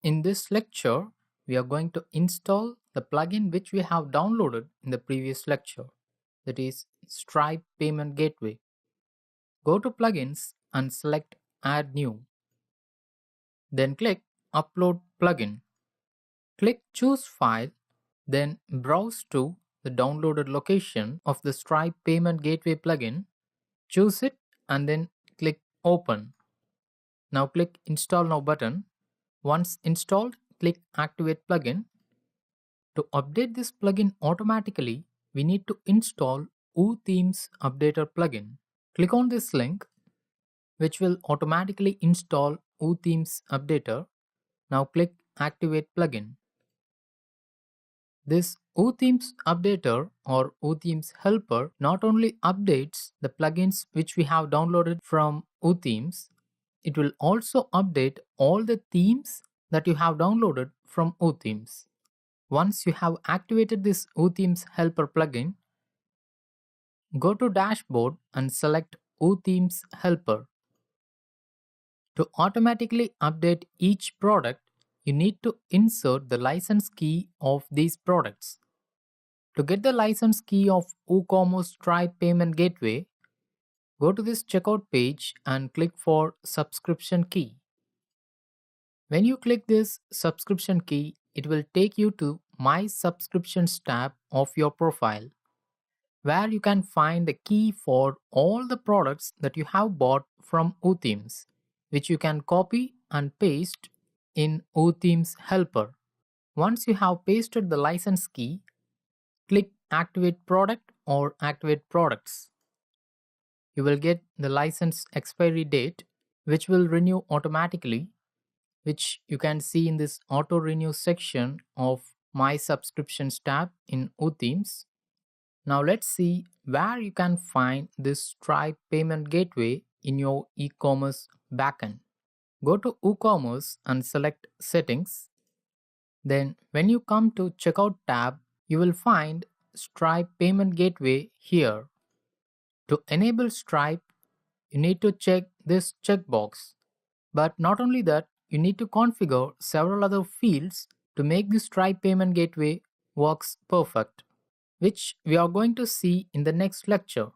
In this lecture, we are going to install the plugin which we have downloaded in the previous lecture, that is Stripe Payment Gateway. Go to Plugins and select Add New. Then click Upload Plugin. Click Choose File, then browse to the downloaded location of the Stripe Payment Gateway plugin. Choose it and then click Open. Now click Install Now button. Once installed, click Activate Plugin. To update this plugin automatically, we need to install Woocommerce Updater plugin. Click on this link, which will automatically install Woocommerce Updater. Now click Activate Plugin. This Woocommerce Updater or Woocommerce Helper not only updates the plugins which we have downloaded from Woocommerce, it will also update all the themes that you have downloaded from Woocommerce. Once you have activated this Woocommerce Helper plugin, go to Dashboard and select Woocommerce Helper. To automatically update each product, you need to insert the license key of these products. To get the license key of WooCommerce Stripe Payment Gateway, go to this checkout page and click for subscription key. When you click this subscription key, it will take you to My Subscriptions tab of your profile, where you can find the key for all the products that you have bought from Woocommerce, which you can copy and paste in Woocommerce Helper. Once you have pasted the license key, click Activate Product or Activate Products. You will get the license expiry date, which will renew automatically, which you can see in this auto renew section of My Subscriptions tab in Woocommerce. Now let's see where you can find this Stripe Payment Gateway in your e-commerce backend. Go to Woocommerce and select Settings. Then when you come to Checkout tab, you will find Stripe Payment Gateway here. To enable Stripe, you need to check this checkbox. But not only that, you need to configure several other fields to make the Stripe Payment Gateway works perfect, which we are going to see in the next lecture.